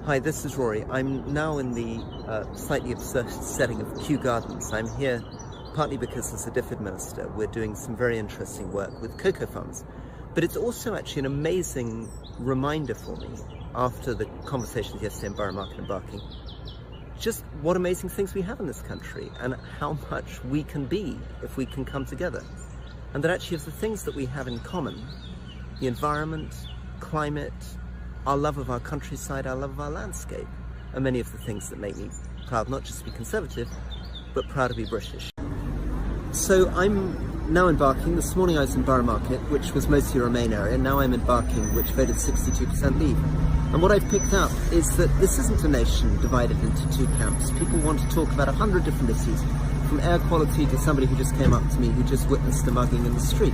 Hi, this is Rory. I'm now in the slightly absurd setting of Kew Gardens. I'm here partly because as a DFID minister we're doing some very interesting work with cocoa farms. But it's also actually an amazing reminder for me, after the conversations yesterday in Borough Market and Barking, just what amazing things we have in this country and how much we can be if we can come together. And that actually is the things that we have in common: the environment, climate, our love of our countryside, our love of our landscape, are many of the things that make me proud not just to be Conservative, but proud to be British. So I'm now in Barking. This morning I was in Borough Market, which was mostly a Remain area. Now I'm in Barking, which voted 62% Leave. And what I've picked up is that this isn't a nation divided into two camps. People want to talk about 100 different issues, from air quality to somebody who just came up to me who just witnessed a mugging in the street.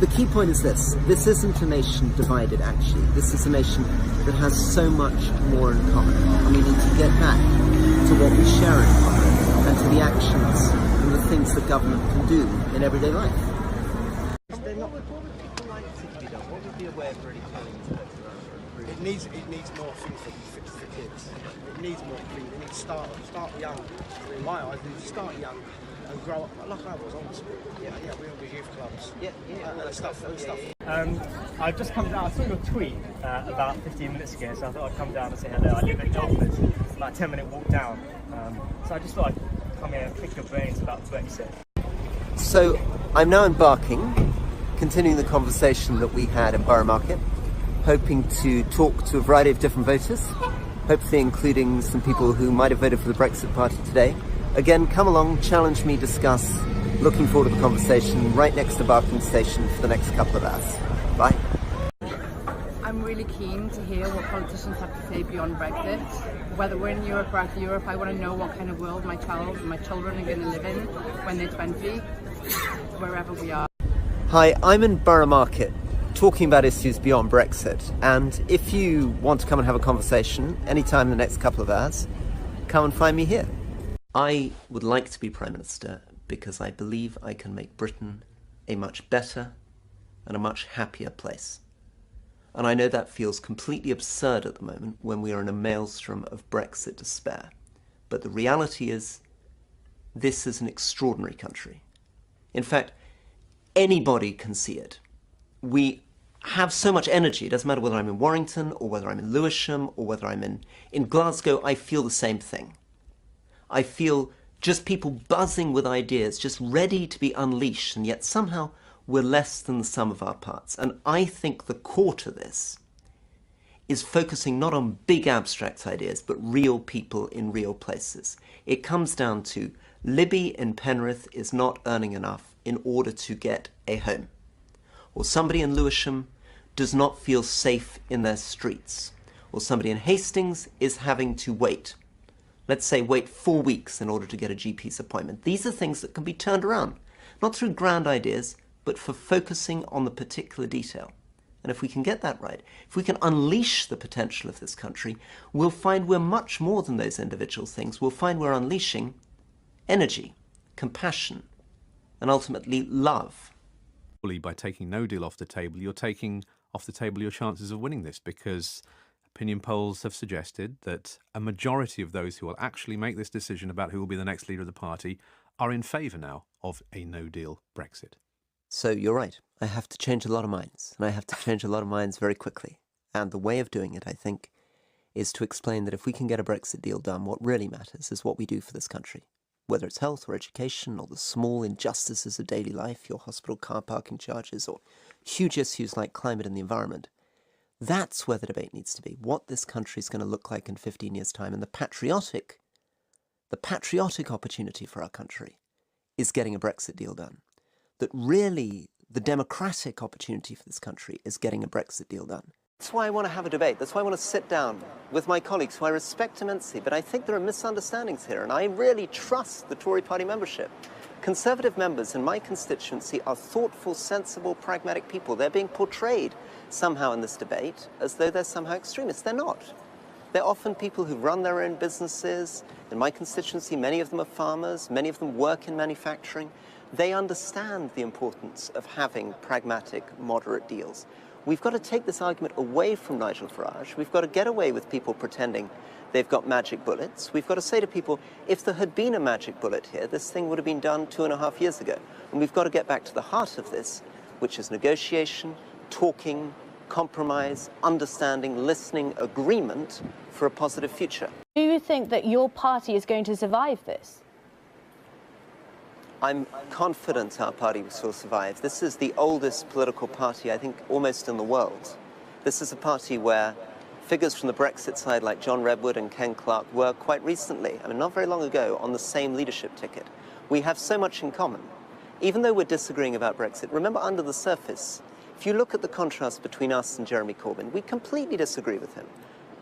The key point is this isn't a nation divided, actually. This is a nation that has so much more in common. And we need to get back to what we share in common and to the actions and the things that government can do in everyday life. What would people like to be done? What would be a way of really turning this place around? It needs more things for kids. It needs more things. It needs to start young. In my eyes, it needs to start young and grow up like I was, honestly. Yeah, we all do youth clubs. And stuff. I've just come down. I saw your tweet about 15 minutes ago, so I thought I'd come down and say hello. I live in Ilford, about a 10-minute walk down. So I just thought I'd come here and pick your brains about what you said. So I'm now in Barking, continuing the conversation that we had in Borough Market, hoping to talk to a variety of different voters, hopefully including some people who might have voted for the Brexit Party today. Again, come along, challenge me, discuss. Looking forward to the conversation right next to Barking Station for the next couple of hours. Bye. I'm really keen to hear what politicians have to say beyond Brexit. Whether we're in Europe or out of Europe, I want to know what kind of world my child and my children are going to live in when they're 20, wherever we are. Hi, I'm in Borough Market, talking about issues beyond Brexit. And if you want to come and have a conversation anytime in the next couple of hours, come and find me here. I would like to be Prime Minister because I believe I can make Britain a much better and a much happier place. And I know that feels completely absurd at the moment when we are in a maelstrom of Brexit despair. But the reality is, this is an extraordinary country. In fact, anybody can see it. We have so much energy. It doesn't matter whether I'm in Warrington or whether I'm in Lewisham or whether I'm in Glasgow, I feel the same thing. I feel just people buzzing with ideas, just ready to be unleashed, and yet somehow we're less than the sum of our parts. And I think the core to this is focusing not on big abstract ideas, but real people in real places. It comes down to Libby in Penrith is not earning enough in order to get a home. Or somebody in Lewisham does not feel safe in their streets. Or somebody in Hastings is having to wait. Let's say wait 4 weeks in order to get a GP's appointment. These are things that can be turned around, not through grand ideas, but for focusing on the particular detail. And if we can get that right, if we can unleash the potential of this country, we'll find we're much more than those individual things. We'll find we're unleashing energy, compassion, and ultimately love. By taking no deal off the table, you're taking off the table your chances of winning this, because opinion polls have suggested that a majority of those who will actually make this decision about who will be the next leader of the party are in favour now of a no-deal Brexit. So you're right. I have to change a lot of minds, and I have to change a lot of minds very quickly. And the way of doing it, I think, is to explain that if we can get a Brexit deal done, what really matters is what we do for this country. Whether it's health or education or the small injustices of daily life, your hospital car parking charges, or huge issues like climate and the environment. That's where the debate needs to be, what this country is going to look like in 15 years' time. And the patriotic opportunity for our country is getting a Brexit deal done. That really, the democratic opportunity for this country is getting a Brexit deal done. That's why I want to have a debate. That's why I want to sit down with my colleagues, who I respect immensely. But I think there are misunderstandings here, and I really trust the Tory party membership. Conservative members in my constituency are thoughtful, sensible, pragmatic people. They're being portrayed somehow in this debate as though they're somehow extremists. They're not. They're often people who run their own businesses. In my constituency, many of them are farmers. Many of them work in manufacturing. They understand the importance of having pragmatic, moderate deals. We've got to take this argument away from Nigel Farage. We've got to get away with people pretending they've got magic bullets. We've got to say to people, if there had been a magic bullet here, this thing would have been done 2.5 years ago. And we've got to get back to the heart of this, which is negotiation, talking, compromise, understanding, listening, agreement for a positive future. Do you think that your party is going to survive this? I'm confident our party will survive. This is the oldest political party, I think, almost in the world. This is a party where figures from the Brexit side like John Redwood and Ken Clarke were quite recently, I mean, not very long ago, on the same leadership ticket. We have so much in common. Even though we're disagreeing about Brexit, remember, under the surface, if you look at the contrast between us and Jeremy Corbyn, we completely disagree with him.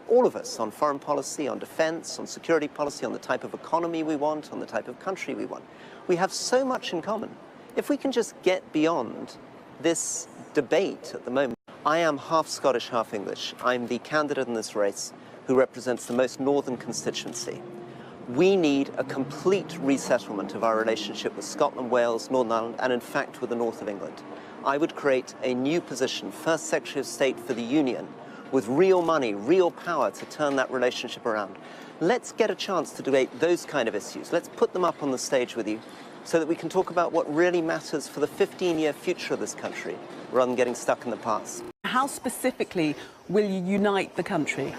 All of us, on foreign policy, on defence, on security policy, on the type of economy we want, on the type of country we want. We have so much in common. If we can just get beyond this debate at the moment. I am half Scottish, half English. I'm the candidate in this race who represents the most northern constituency. We need a complete resettlement of our relationship with Scotland, Wales, Northern Ireland, and in fact with the north of England. I would create a new position, First Secretary of State for the Union, with real money, real power to turn that relationship around. Let's get a chance to debate those kind of issues. Let's put them up on the stage with you so that we can talk about what really matters for the 15-year future of this country, rather than getting stuck in the past. How specifically will you unite the country?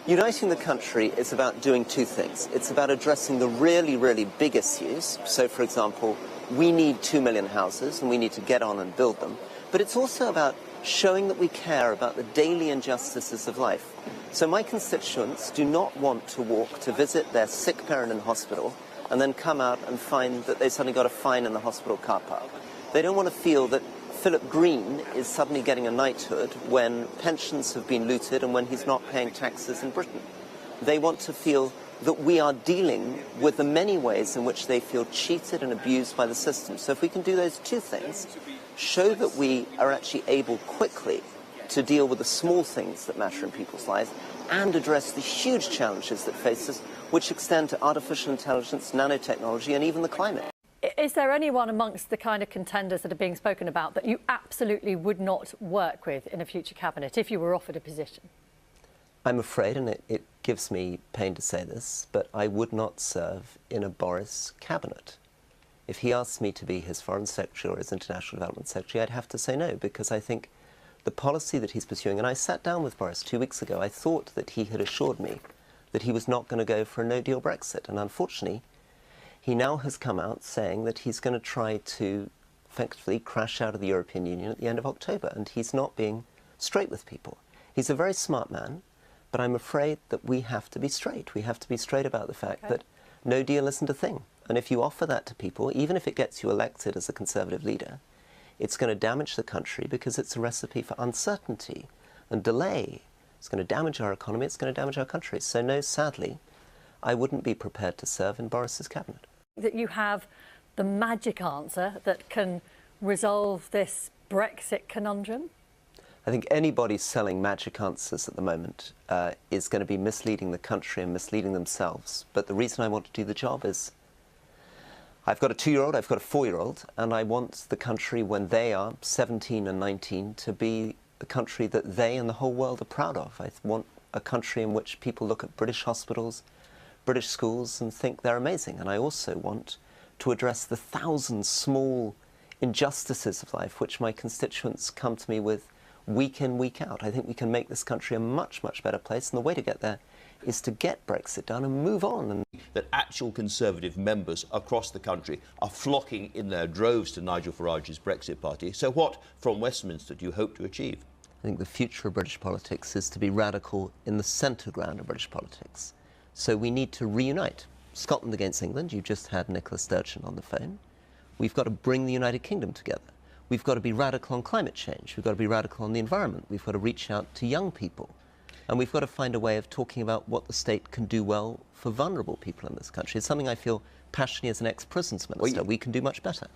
Uniting the country is about doing two things. It's about addressing the really, really big issues. So, for example, we need 2 million houses and we need to get on and build them. But it's also about showing that we care about the daily injustices of life. So my constituents do not want to walk to visit their sick parent in hospital and then come out and find that they suddenly got a fine in the hospital car park. They don't want to feel that Philip Green is suddenly getting a knighthood when pensions have been looted and when he's not paying taxes in Britain. They want to feel that we are dealing with the many ways in which they feel cheated and abused by the system. So if we can do those two things, show that we are actually able quickly to deal with the small things that matter in people's lives and address the huge challenges that face us, which extend to artificial intelligence, nanotechnology, and even the climate. Is there anyone amongst the kind of contenders that are being spoken about that you absolutely would not work with in a future cabinet if you were offered a position? I'm afraid, and it gives me pain to say this, but I would not serve in a Boris cabinet. If he asked me to be his foreign secretary or his international development secretary, I'd have to say no, because I think the policy that he's pursuing, and I sat down with Boris 2 weeks ago, I thought that he had assured me that he was not going to go for a no-deal Brexit, and unfortunately, he now has come out saying that he's going to try to effectively crash out of the European Union at the end of October, and he's not being straight with people. He's a very smart man, but I'm afraid that we have to be straight. We have to be straight about the fact that no deal isn't a thing. And if you offer that to people, even if it gets you elected as a Conservative leader, it's going to damage the country because it's a recipe for uncertainty and delay. It's going to damage our economy, it's going to damage our country. So no, sadly, I wouldn't be prepared to serve in Boris's cabinet. That you have the magic answer that can resolve this Brexit conundrum? I think anybody selling magic answers at the moment is going to be misleading the country and misleading themselves. But the reason I want to do the job is I've got a 2-year-old, I've got a 4-year-old, and I want the country when they are 17 and 19 to be the country that they and the whole world are proud of. I want a country in which people look at British hospitals, British schools and think they're amazing. And I also want to address the thousands small injustices of life which my constituents come to me with week in, week out. I think we can make this country a much, much better place, and the way to get there is to get Brexit done and move on. That actual Conservative members across the country are flocking in their droves to Nigel Farage's Brexit party. So what, from Westminster, do you hope to achieve? I think the future of British politics is to be radical in the centre ground of British politics. So we need to reunite. Scotland against England, you just had Nicola Sturgeon on the phone. We've got to bring the United Kingdom together. We've got to be radical on climate change. We've got to be radical on the environment. We've got to reach out to young people. And we've got to find a way of talking about what the state can do well for vulnerable people in this country. It's something I feel passionately as an ex-prisons minister. We can do much better.